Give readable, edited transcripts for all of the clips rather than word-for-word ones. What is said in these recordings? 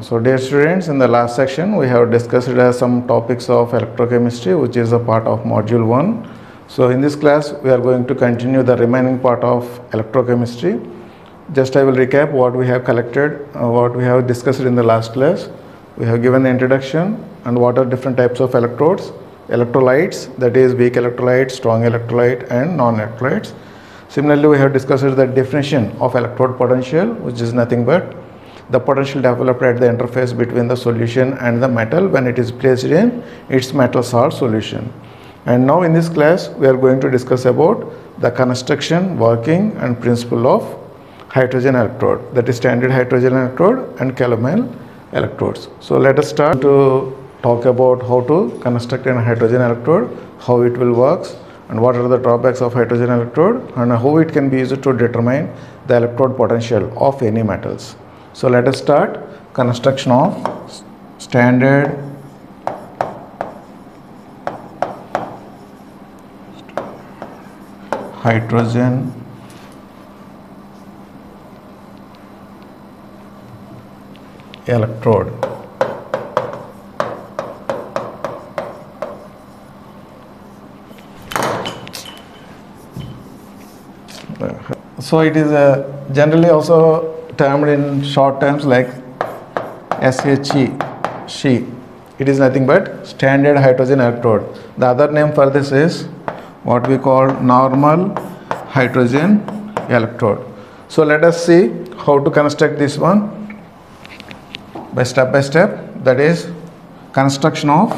So dear students, in the last section we have discussed some topics of electrochemistry, which is a part of module 1. So in this class we are going to continue the remaining part of electrochemistry. Just I will recap what we have collected, what we have discussed in the last class. We have given the introduction and what are different types of electrodes, electrolytes, that is weak electrolyte, strong electrolyte and non-electrolytes. Similarly, we have discussed the definition of electrode potential, which is nothing but the potential developed at the interface between the solution and the metal when it is placed in its metal salt solution. And now in this class we are going to discuss about the construction, working and principle of hydrogen electrode, that is standard hydrogen electrode and calomel electrodes. So let us start to talk about how to construct a hydrogen electrode, how it will work, and what are the drawbacks of hydrogen electrode and how it can be used to determine the electrode potential of any metals. So let us start construction of standard hydrogen electrode. So it is generally also termed in short terms like SHE. It is nothing but standard hydrogen electrode. The other name for this is what we call normal hydrogen electrode. So let us see how to construct this one by step, that is construction of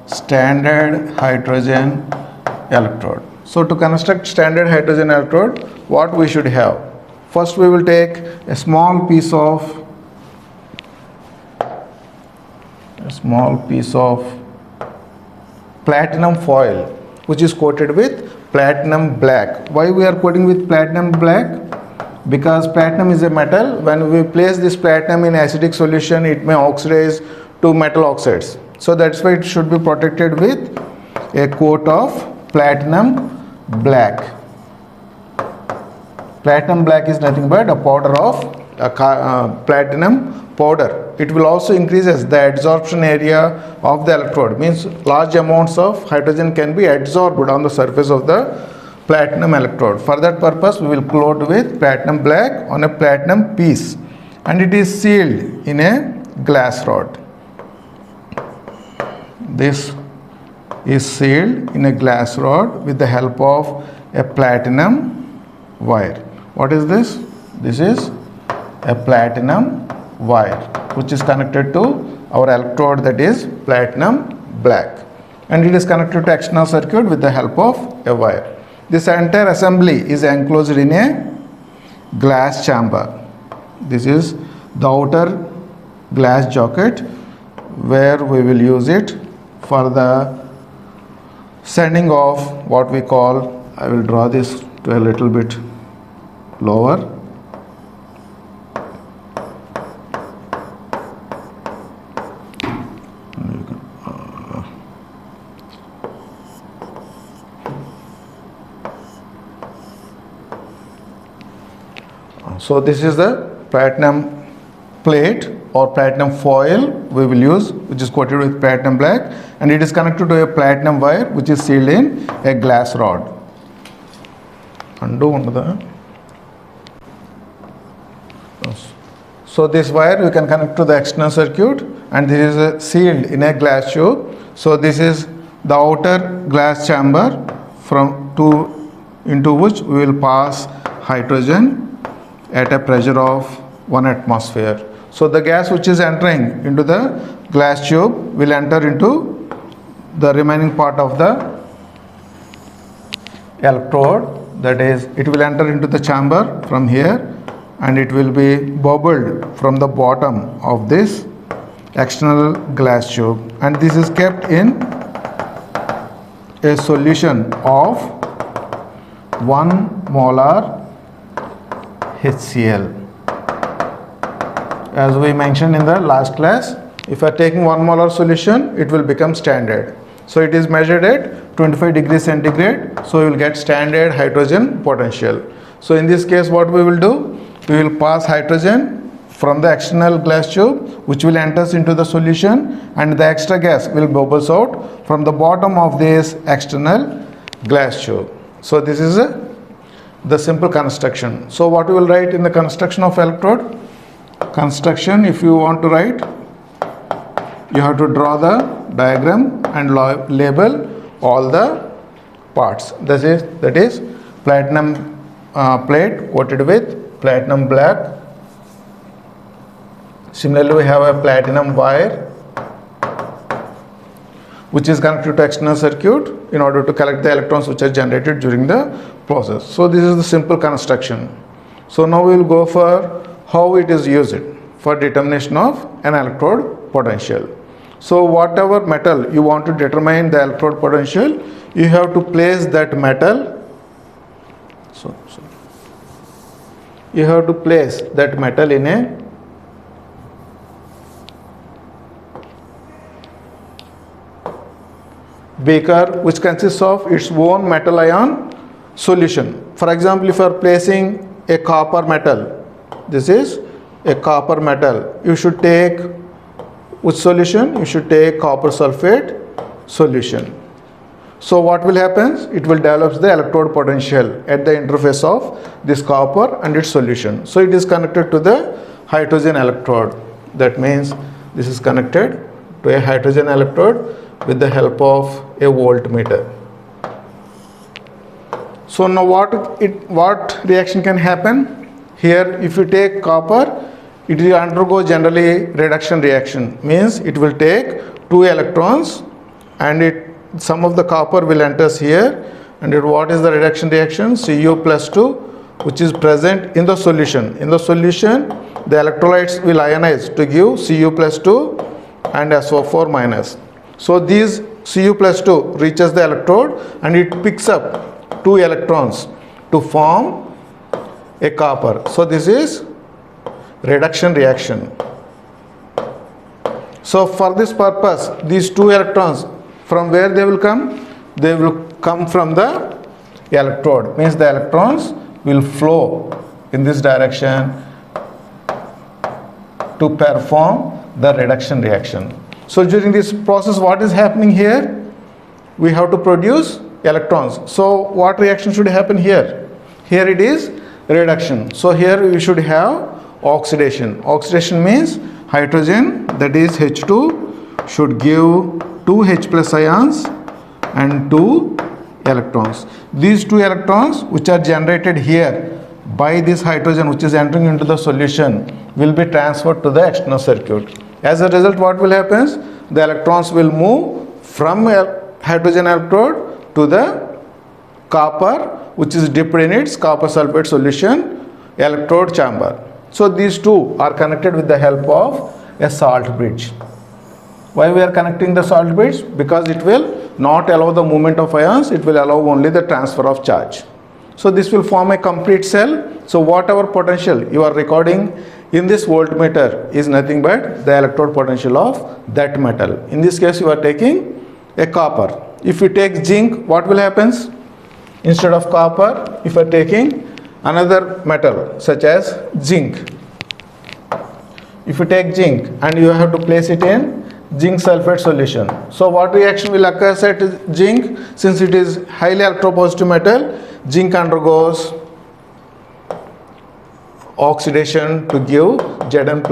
standard hydrogen electrode. So to construct standard hydrogen electrode, what we should have? First we will take a small piece of platinum foil which is coated with platinum black. Why we are coating with platinum black? Because platinum is a metal. When we place this platinum in acidic solution, it may oxidize to metal oxides. So that's why it should be protected with a coat of platinum black. Platinum black is nothing but a powder of platinum powder. It will also increases the adsorption area of the electrode, means large amounts of hydrogen can be adsorbed on the surface of the platinum electrode. For that purpose we will coat with platinum black on a platinum piece, and it is sealed in a glass rod. This is sealed in a glass rod with the help of a platinum wire. What is this? This is a platinum wire which is connected to our electrode, that is platinum black, and it is connected to external circuit with the help of a wire. This entire assembly is enclosed in a glass chamber. This is the outer glass jacket where we will use it for the sending of what we call, I will draw this to a little bit lower. So this is the platinum plate or platinum foil we will use, which is coated with platinum black, and it is connected to a platinum wire which is sealed in a glass rod. So this wire we can connect to the external circuit, and this is sealed in a glass tube. So this is the outer glass chamber into which we will pass hydrogen at a pressure of 1 atmosphere. So the gas which is entering into the glass tube will enter into the remaining part of the electrode, that is it will enter into the chamber from here, and it will be bubbled from the bottom of this external glass tube, and this is kept in a solution of 1 molar HCl. As we mentioned in the last class, if you are taking 1 molar solution, it will become standard. So it is measured at 25 degrees centigrade. So you will get standard hydrogen potential. So in this case, what we will do? We will pass hydrogen from the external glass tube, which will enters into the solution, and the extra gas will bubbles out from the bottom of this external glass tube. So this is the simple construction. So what we will write in the construction of electrode? Construction, if you want to write, you have to draw the diagram and label all the parts. That is platinum plate coated with platinum black. Similarly, we have a platinum wire which is connected to external circuit in order to collect the electrons which are generated during the process. So this is the simple construction. So now we will go for how it is used for determination of an electrode potential. So whatever metal you want to determine the electrode potential, you have to place that metal. You have to place that metal in a beaker which consists of its own metal ion solution. For example, if you are placing a copper metal, this is a copper metal, you should take which solution? You should take copper sulfate solution. So what will happen? It will develop the electrode potential at the interface of this copper and its solution. So it is connected to the hydrogen electrode. That means this is connected to a hydrogen electrode with the help of a voltmeter. So now what reaction can happen? Here, if you take copper, it will undergo generally reduction reaction. Means it will take 2 electrons and some of the copper will enters here, and what is the reduction reaction? Cu plus 2, which is present in the solution. In the solution, the electrolytes will ionize to give Cu plus 2 and SO4 minus. So these Cu plus 2 reaches the electrode and it picks up 2 electrons to form a copper. So this is reduction reaction. So for this purpose, these 2 electrons, from where they will come? They will come from the electrode. Means the electrons will flow in this direction to perform the reduction reaction. So during this process, what is happening here? We have to produce electrons. So what reaction should happen here? Here it is reduction. So here we should have oxidation. Oxidation means hydrogen, that is H2, should give 2 H plus ions and 2 electrons. These 2 electrons which are generated here by this hydrogen which is entering into the solution will be transferred to the external circuit. As a result, what will happen? The electrons will move from a hydrogen electrode to the copper which is dipped in its copper sulfate solution electrode chamber. So these 2 are connected with the help of a salt bridge. Why we are connecting the salt bridge? Because it will not allow the movement of ions, it will allow only the transfer of charge. So this will form a complete cell. So whatever potential you are recording in this voltmeter is nothing but the electrode potential of that metal. In this case, you are taking a copper. If you take zinc, what will happen? Instead of copper, if you are taking another metal such as zinc. If you take zinc and you have to place it in zinc sulfate solution. So what reaction will occur at zinc? Since it is highly electropositive metal, zinc undergoes oxidation to give Zn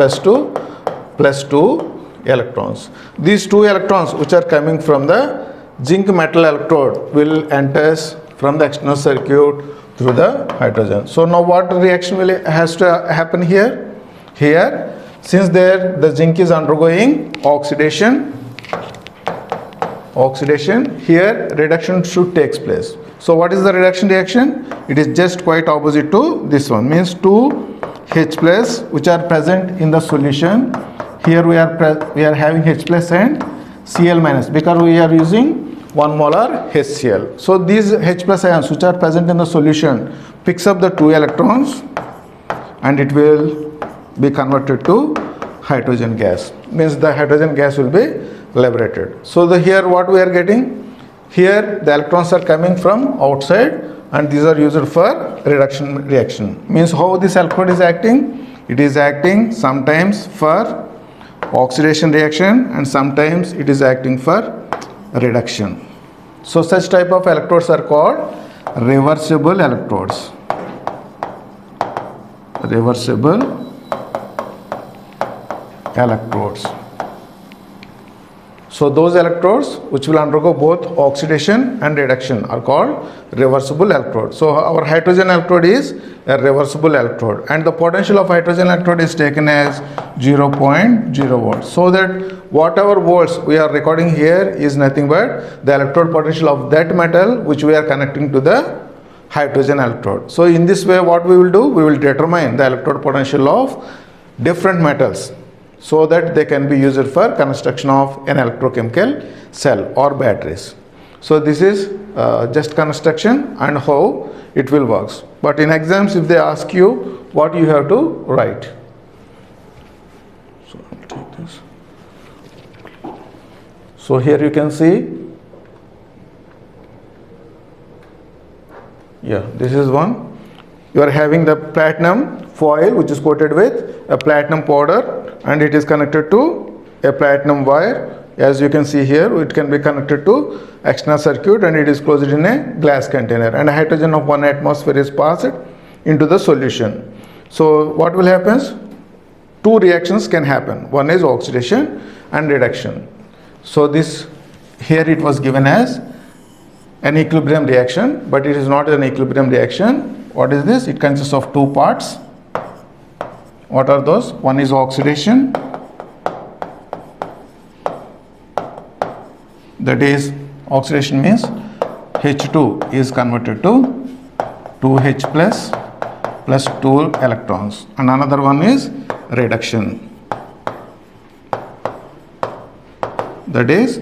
plus 2 electrons. These 2 electrons which are coming from the zinc metal electrode will enter from the external circuit through the hydrogen. So now what reaction has to happen here? Here, since the zinc is undergoing oxidation, here reduction should take place. So what is the reduction reaction? It is just quite opposite to this one. Means 2 H plus which are present in the solution. Here we are having H plus and Cl minus because we are using 1 molar HCl. So these H plus ions which are present in the solution picks up the 2 electrons and it will be converted to hydrogen gas. Means the hydrogen gas will be liberated. So here what we are getting, here the electrons are coming from outside and these are used for reduction reaction. Means how this electrode is acting? It is acting sometimes for oxidation reaction and sometimes it is acting for reduction. So such type of electrodes are called reversible electrodes. Reversible electrodes. So those electrodes which will undergo both oxidation and reduction are called reversible electrode. So our hydrogen electrode is a reversible electrode and the potential of hydrogen electrode is taken as 0.0 volts. So that whatever volts we are recording here is nothing but the electrode potential of that metal which we are connecting to the hydrogen electrode. So in this way what we will do, we will determine the electrode potential of different metals so that they can be used for construction of an electrochemical cell or batteries. So this is just construction and how it will work. But in exams if they ask you, what you have to write. So I'll take this. So here you can see, this is one. You are having the platinum foil which is coated with a platinum powder and it is connected to a platinum wire. As you can see here, it can be connected to external circuit and it is closed in a glass container and a hydrogen of 1 atmosphere is passed into the solution. So what will happen? Two reactions can happen. One is oxidation and reduction. So this here it was given as an equilibrium reaction, but it is not an equilibrium reaction. What is this? It consists of two parts. What are those? One is oxidation, that is oxidation means H2 is converted to 2H plus 2 electrons, and another one is reduction, that is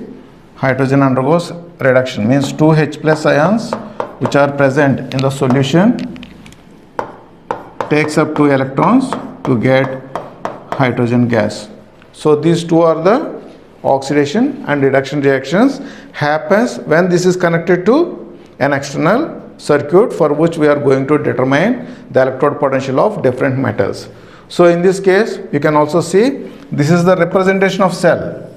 hydrogen undergoes reduction means 2H plus ions which are present in the solution takes up 2 electrons to get hydrogen gas. So these two are the oxidation and reduction reactions happens when this is connected to an external circuit for which we are going to determine the electrode potential of different metals. So in this case you can also see this is the representation of cell.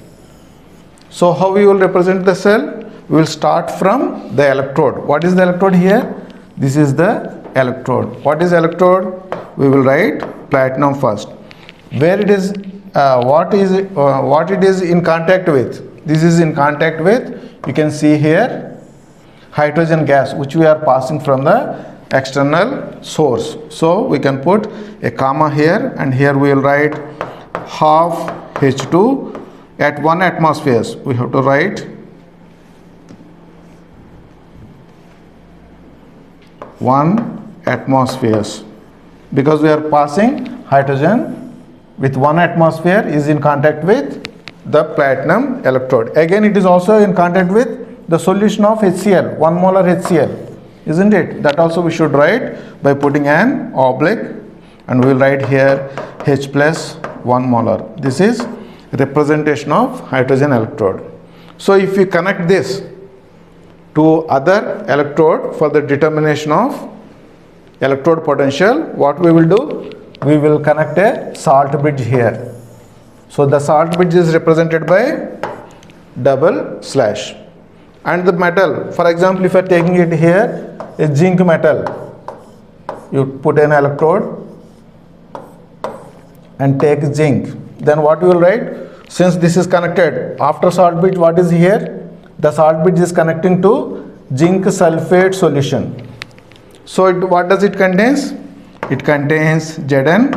So how we will represent the cell? We will start from the electrode. What is the electrode here? This is the electrode. What is electrode? We will write platinum first. Where it is, what it is in contact with? This is in contact with, you can see here, hydrogen gas which we are passing from the external source. So we can put a comma here and here we will write half H2 at 1 atmosphere. We have to write 1 atmospheres because we are passing hydrogen with 1 atmosphere is in contact with the platinum electrode. Again it is also in contact with the solution of HCl, 1 molar HCl, isn't it? That also we should write by putting an oblique and we will write here H plus 1 molar. This is representation of hydrogen electrode. So if we connect this to other electrode for the determination of electrode potential, what we will do? We will connect a salt bridge here. So the salt bridge is represented by double slash. And the metal, for example, if you are taking it here, a zinc metal, you put an electrode and take zinc. Then what you will write? Since this is connected, after salt bridge, what is here? The salt bridge is connecting to zinc sulfate solution. So what does it contains? It contains Zn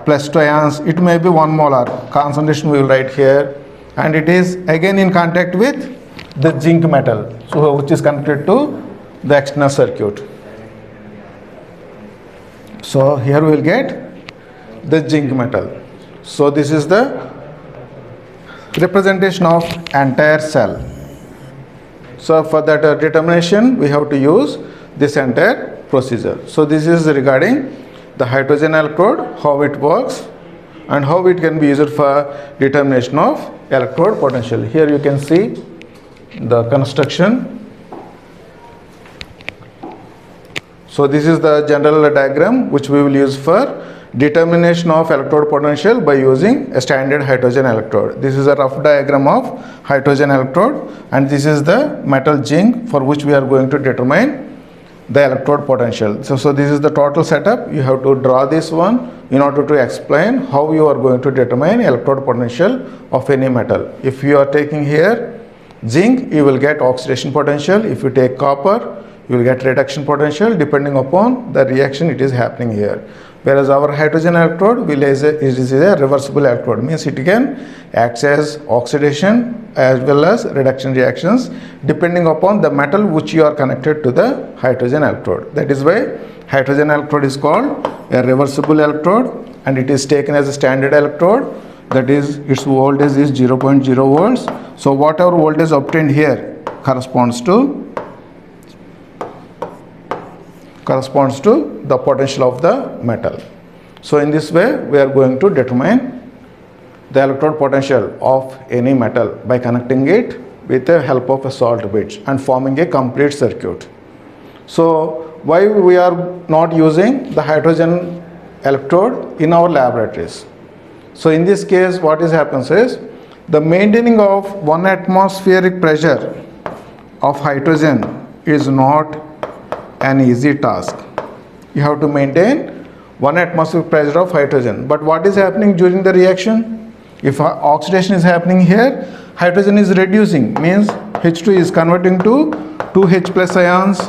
plus 2 ions. It may be 1 molar. Concentration we will write here. And it is again in contact with the zinc metal, so which is connected to the external circuit. So here we will get the zinc metal. So this is the representation of entire cell. So for that determination we have to use this entire procedure. So this is regarding the hydrogen electrode, how it works, and how it can be used for determination of electrode potential. Here you can see the construction. So this is the general diagram which we will use for determination of electrode potential by using a standard hydrogen electrode. This is a rough diagram of hydrogen electrode, and this is the metal zinc for which we are going to determine the electrode potential. So this is the total setup. You have to draw this one in order to explain how you are going to determine electrode potential of any metal. If you are taking here zinc, you will get oxidation potential. If you take copper, you will get reduction potential depending upon the reaction it is happening here. Whereas our hydrogen electrode is a reversible electrode, means it can act as oxidation as well as reduction reactions depending upon the metal which you are connected to the hydrogen electrode. That is why hydrogen electrode is called a reversible electrode, and it is taken as a standard electrode. That is, its voltage is 0.0 volts. So whatever voltage obtained here corresponds to the potential of the metal. So in this way we are going to determine the electrode potential of any metal by connecting it with the help of a salt bridge and forming a complete circuit. So why we are not using the hydrogen electrode in our laboratories? So in this case what happens is, the maintaining of 1 atmospheric pressure of hydrogen is not an easy task. You have to maintain 1 atmospheric pressure of hydrogen. But what is happening during the reaction? If oxidation is happening here, hydrogen is reducing, means H2 is converting to 2H plus ions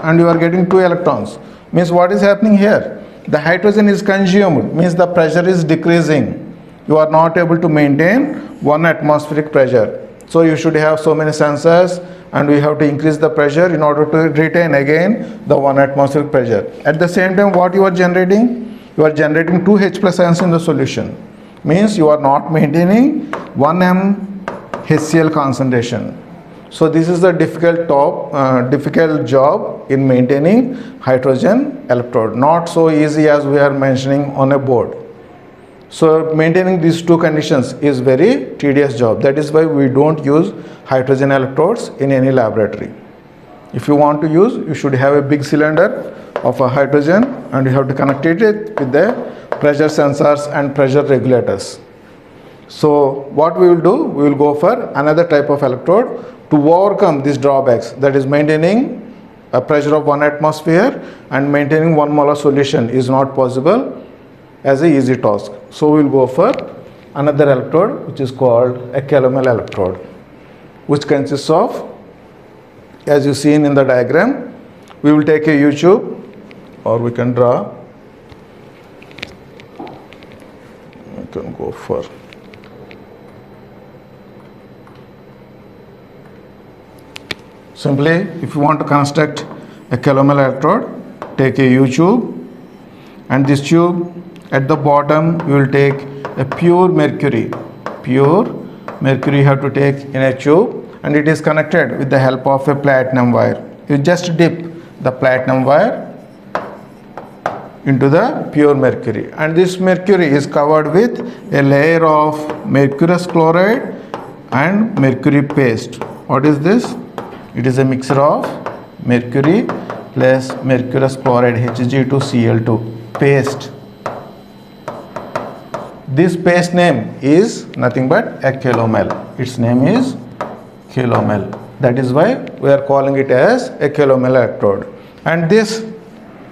and you are getting 2 electrons. Means what is happening here? The hydrogen is consumed, means the pressure is decreasing. You are not able to maintain 1 atmospheric pressure. So you should have so many sensors, and we have to increase the pressure in order to retain again the 1 atmospheric pressure. At the same time, what you are generating? You are generating 2 H plus ions in the solution. Means you are not maintaining 1 m HCl concentration. So this is the difficult job in maintaining hydrogen electrode. Not so easy as we are mentioning on a board. So maintaining these two conditions is very tedious job. That is why we don't use hydrogen electrodes in any laboratory. If you want to use, you should have a big cylinder of a hydrogen and you have to connect it with the pressure sensors and pressure regulators. So what we will do, we will go for another type of electrode to overcome these drawbacks, that is maintaining a pressure of 1 atmosphere and maintaining 1 molar solution is not possible as an easy task. So we will go for another electrode which is called a calomel electrode, which consists of, as you seen in the diagram, we will take a U tube or we can draw. We can go for simply, if you want to construct a calomel electrode, take a U tube, and this tube at the bottom you will take a pure mercury you have to take in a tube, and it is connected with the help of a platinum wire. You just dip the platinum wire into the pure mercury, and this mercury is covered with a layer of mercurous chloride and mercury paste. What is this? It is a mixture of mercury plus mercurous chloride Hg2Cl2 paste. This paste name is nothing but a calomel. Its name is calomel. That is why we are calling it as a calomel electrode. And this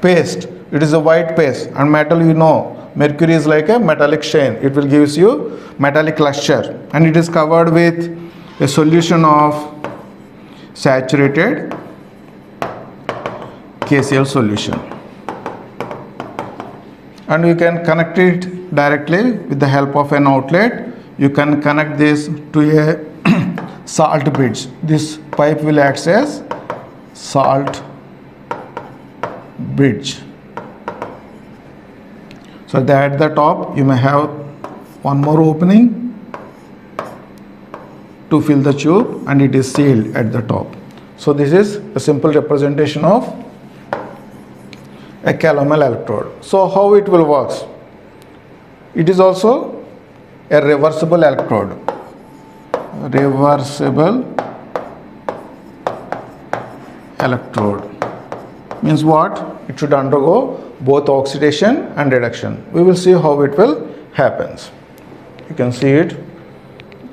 paste, it is a white paste, and metal, you know, mercury is like a metallic shine. It will give you metallic luster, and it is covered with a solution of saturated KCl solution. And you can connect it directly with the help of an outlet. You can connect this to a salt bridge. This pipe will act as salt bridge. So that at the top you may have one more opening to fill the tube, and it is sealed at the top. So this is a simple representation of a calomel electrode. So how it will work? It is also a reversible electrode. Reversible electrode means what? It should undergo both oxidation and reduction. We will see how it will happens. You can see it.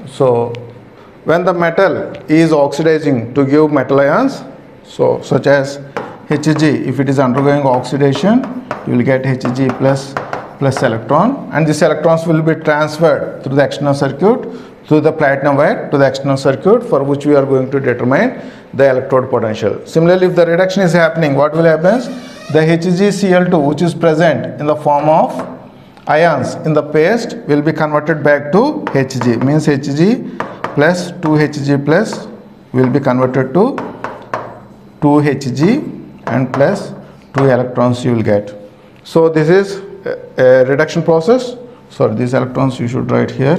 So when the metal is oxidizing to give metal ions, so such as Hg, if it is undergoing oxidation, you will get Hg plus electron, and these electrons will be transferred through the external circuit through the platinum wire to the external circuit, for which we are going to determine the electrode potential. Similarly, if the reduction is happening, what will happen? The HgCl2, which is present in the form of ions in the paste, will be converted back to Hg, means Hg plus 2Hg plus will be converted to 2Hg and plus 2 electrons you will get. So this is a reduction process. Sorry, these electrons you should write here,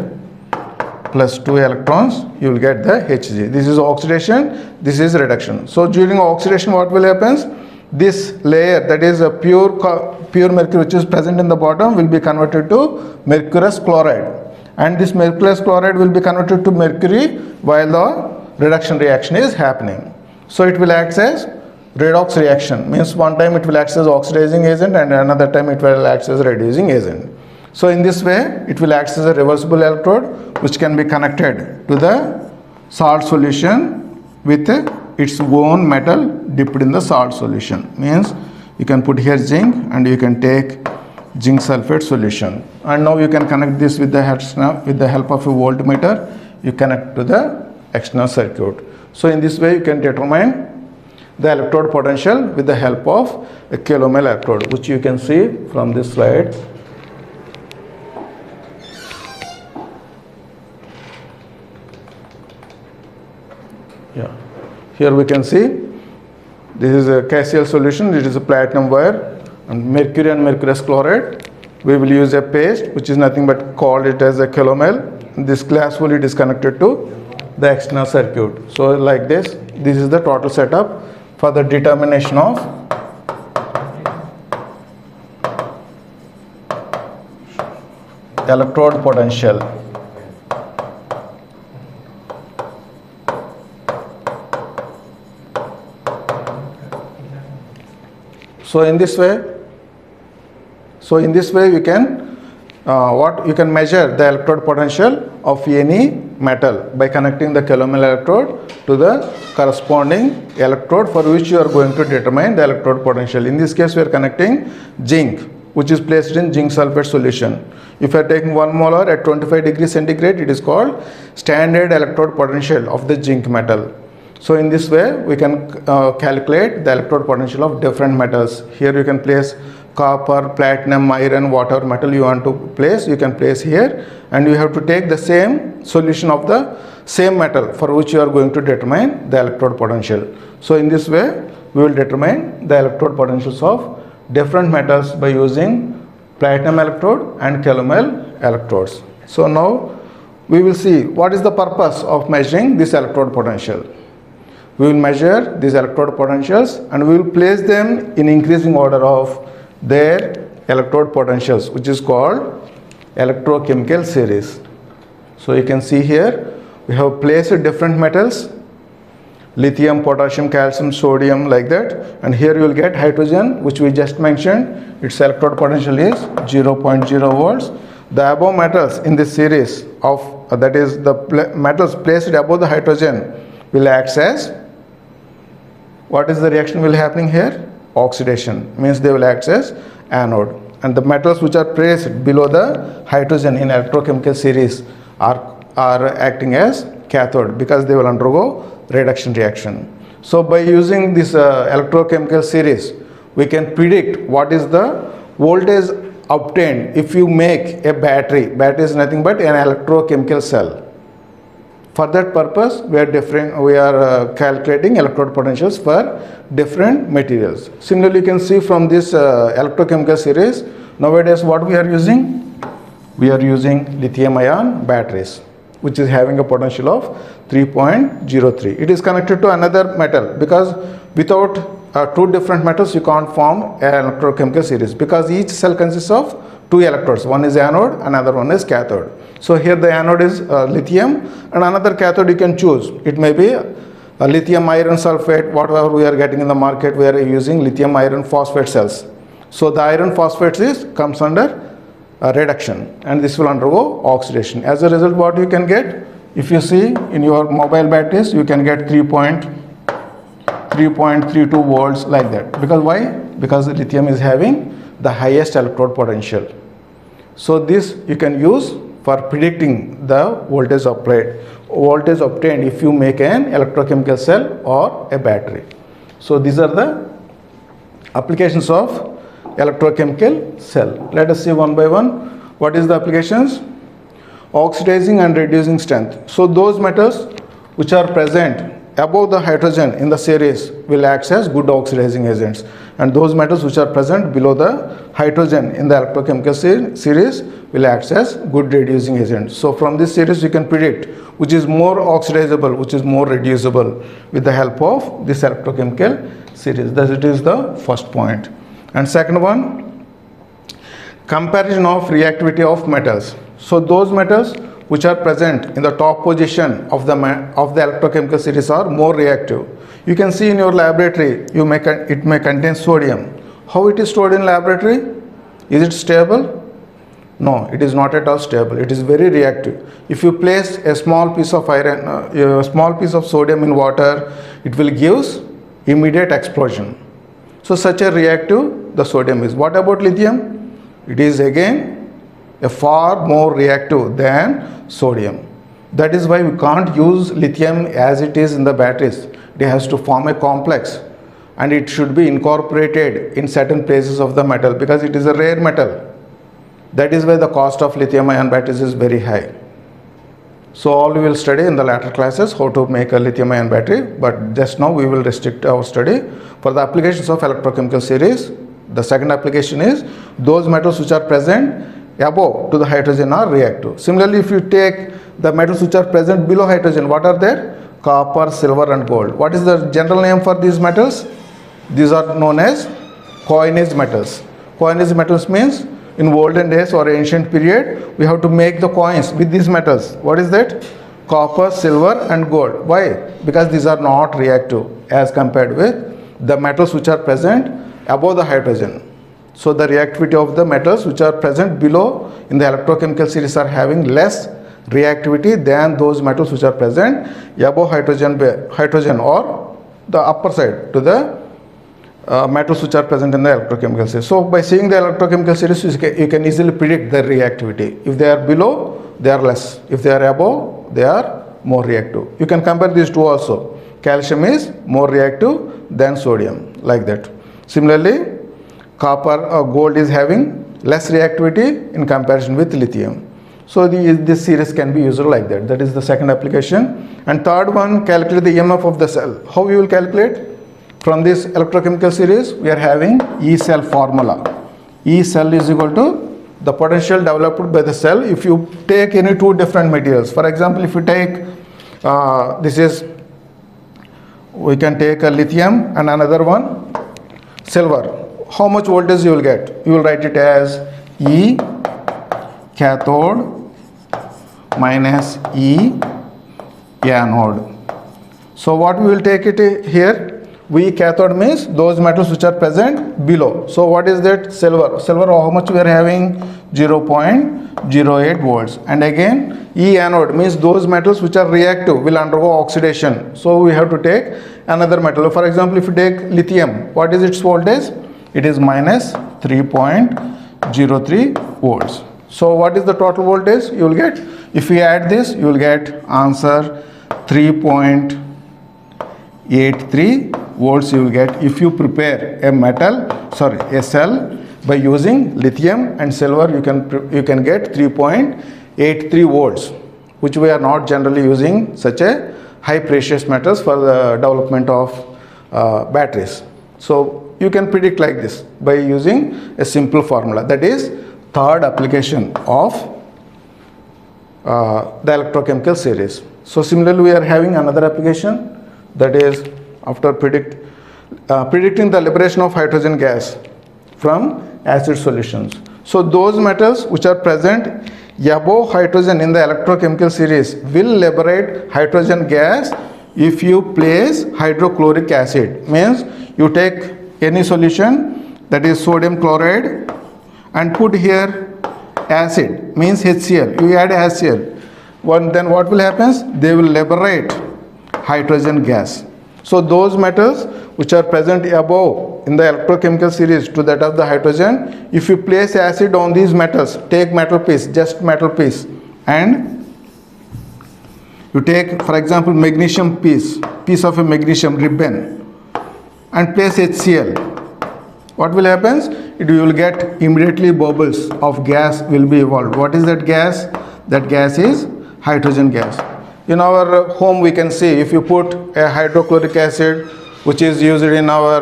plus 2 electrons, you will get the Hg. This is oxidation, this is reduction. So during oxidation, what will happen? This layer, that is a pure mercury which is present in the bottom, will be converted to mercurous chloride, and this mercurous chloride will be converted to mercury while the reduction reaction is happening. So it will act as redox reaction, means one time it will act as oxidizing agent and another time it will act as reducing agent. So in this way, it will act as a reversible electrode which can be connected to the salt solution with its own metal dipped in the salt solution. Means you can put here zinc and you can take zinc sulfate solution. And now you can connect this with the help of a voltmeter. You connect to the external circuit. So in this way, you can determine the electrode potential with the help of a kilomel electrode, which you can see from this slide. Yeah, here we can see this is a KCl solution. It is a platinum wire and mercury and mercurous chloride. We will use a paste which is nothing but called it as a kilomel. This glass wool, it is connected to the external circuit. So like this is the total setup for the determination of electrode potential. So in this way you can you can measure the electrode potential of any metal by connecting the kilomel electrode to the corresponding electrode for which you are going to determine the electrode potential. In this case, we are connecting zinc, which is placed in zinc sulfate solution. If you are taking 1 molar at 25 degrees centigrade, it is called standard electrode potential of the zinc metal. So in this way, we can calculate the electrode potential of different metals. Here you can place copper, platinum, iron, whatever metal you want to place, you can place here, and you have to take the same solution of the same metal for which you are going to determine the electrode potential. So in this way, we will determine the electrode potentials of different metals by using platinum electrode and kilomel electrodes. So now we will see what is the purpose of measuring this electrode potential. We will measure these electrode potentials and we will place them in increasing order of their electrode potentials, which is called electrochemical series. So you can see here we have placed different metals, lithium, potassium, calcium, sodium, like that, and here you will get hydrogen, which we just mentioned. Its electrode potential is 0.0 volts. The above metals in this series of that is the metals placed above the hydrogen will act as, what is the reaction will happening here? Oxidation, means they will act as anode, and the metals which are placed below the hydrogen in electrochemical series are acting as cathode because they will undergo reduction reaction. So by using this electrochemical series, we can predict what is the voltage obtained if you make a battery. Battery is nothing but an electrochemical cell. For that purpose, we are calculating electrode potentials for different materials. Similarly, you can see from this electrochemical series, nowadays what we are using? We are using lithium-ion batteries, which is having a potential of 3.03. It is connected to another metal because without two different metals you can't form an electrochemical series because each cell consists of two electrodes. One is anode, another one is cathode. So here the anode is lithium, and another cathode you can choose. It may be a lithium iron sulfate, whatever we are getting in the market. We are using lithium iron phosphate cells. So the iron phosphate comes under reduction, and this will undergo oxidation. As a result, what you can get, if you see in your mobile batteries, you can get 3.32 volts like that. Because why? Because the lithium is having the highest electrode potential. So this you can use for predicting the voltage obtained if you make an electrochemical cell or a battery. So these are the applications of electrochemical cell. Let us see one by one. What is the applications? Oxidizing and reducing strength. So those metals which are present above the hydrogen in the series will act as good oxidizing agents, and those metals which are present below the hydrogen in the electrochemical series will act as good reducing agents. So from this series you can predict which is more oxidizable, which is more reducible with the help of this electrochemical series. Thus it is the first point. And second one, comparison of reactivity of metals. So those metals which are present in the top position of the electrochemical series are more reactive. You can see in your laboratory, it may contain sodium. How it is stored in laboratory? Is it stable? No, it is not at all stable. It is very reactive. If you place a small piece of iron, a small piece of sodium in water, it will give immediate explosion. So such a reactive the sodium is. What about lithium? It is again a far more reactive than sodium. That is why we can't use lithium as it is in the batteries. It has to form a complex, and it should be incorporated in certain places of the metal because it is a rare metal. That is why the cost of lithium ion batteries is very high. So all we will study in the later classes how to make a lithium ion battery, but just now we will restrict our study for the applications of electrochemical series. The second application is those metals which are present above to the hydrogen are reactive. Similarly, if you take the metals which are present below hydrogen, what are there? Copper, silver and gold. What is the general name for these metals? These are known as coinage metals. Coinage metals means in olden days or ancient period, we have to make the coins with these metals. What is that? Copper, silver and gold. Why? Because these are not reactive as compared with the metals which are present above the hydrogen. So the reactivity of the metals which are present below in the electrochemical series are having less reactivity than those metals which are present above hydrogen or the upper side to the metals which are present in the electrochemical series. So by seeing the electrochemical series, you can easily predict their reactivity. If they are below, they are less. If they are above, they are more reactive. You can compare these two also. Calcium is more reactive than sodium, like that. Similarly, copper or gold is having less reactivity in comparison with lithium. So this series can be used like that. That is the second application. And third one, calculate the EMF of the cell. How you will calculate? From this electrochemical series, we are having E cell formula. E cell is equal to the potential developed by the cell if you take any two different materials. For example, if you take we can take a lithium and another one silver. How much voltage you will get? You will write it as E cathode minus E anode. So what we will take it here? V cathode means those metals which are present below. So what is that? Silver. Silver, how much we are having? 0.08 volts. And again, E anode means those metals which are reactive will undergo oxidation. So we have to take another metal. For example, if you take lithium, what is its voltage? It is minus 3.03 volts. So what is the total voltage you will get? If we add this, you will get answer 3.83 volts you will get if you prepare a cell by using lithium and silver. You can get 3.83 volts, which we are not generally using such a high precious metals for the development of batteries. So you can predict like this by using a simple formula. That is third application of the electrochemical series. So similarly, we are having another application, that is after predicting the liberation of hydrogen gas from acid solutions. So those metals which are present above hydrogen in the electrochemical series will liberate hydrogen gas if you place hydrochloric acid. Means you take any solution, that is sodium chloride, and put here acid, means HCl. You add HCl. Then what will happen? They will liberate hydrogen gas. So those metals which are present above in the electrochemical series to that of the hydrogen, if you place acid on these metals, take metal piece, just metal piece, and you take, for example, magnesium piece of a magnesium ribbon, and place HCl. What will happen? You will get immediately bubbles of gas will be evolved. What is that gas? That gas is hydrogen gas. In our home we can see, if you put a hydrochloric acid which is used in our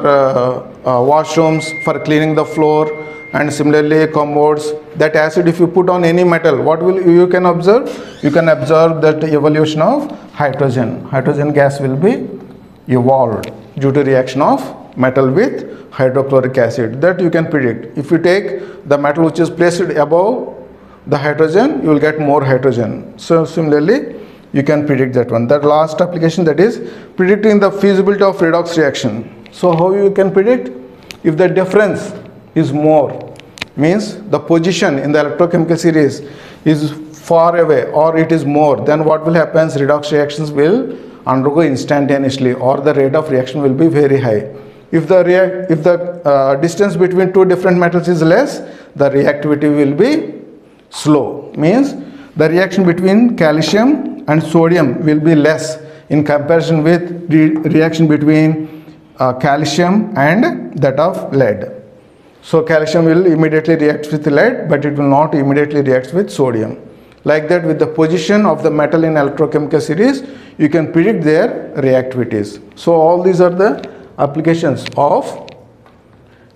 washrooms for cleaning the floor, and similarly commodes, that acid if you put on any metal, what will you can observe? You can observe that evolution of hydrogen gas will be evolved due to reaction of metal with hydrochloric acid. That you can predict. If you take the metal which is placed above the hydrogen, you will get more hydrogen. So similarly you can predict that one. That last application, that is predicting the feasibility of redox reaction. So how you can predict? If the difference is more, means the position in the electrochemical series is far away or it is more, then what will happen? Redox reactions will undergo instantaneously, or the rate of reaction will be very high. If the distance between two different metals is less, the reactivity will be slow. Means the reaction between calcium and sodium will be less in comparison with reaction between calcium and that of lead. So calcium will immediately react with lead, but it will not immediately react with sodium. Like that, with the position of the metal in electrochemical series, you can predict their reactivities. So all these are the applications of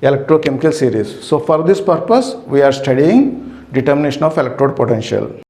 electrochemical series. So for this purpose, we are studying determination of electrode potential.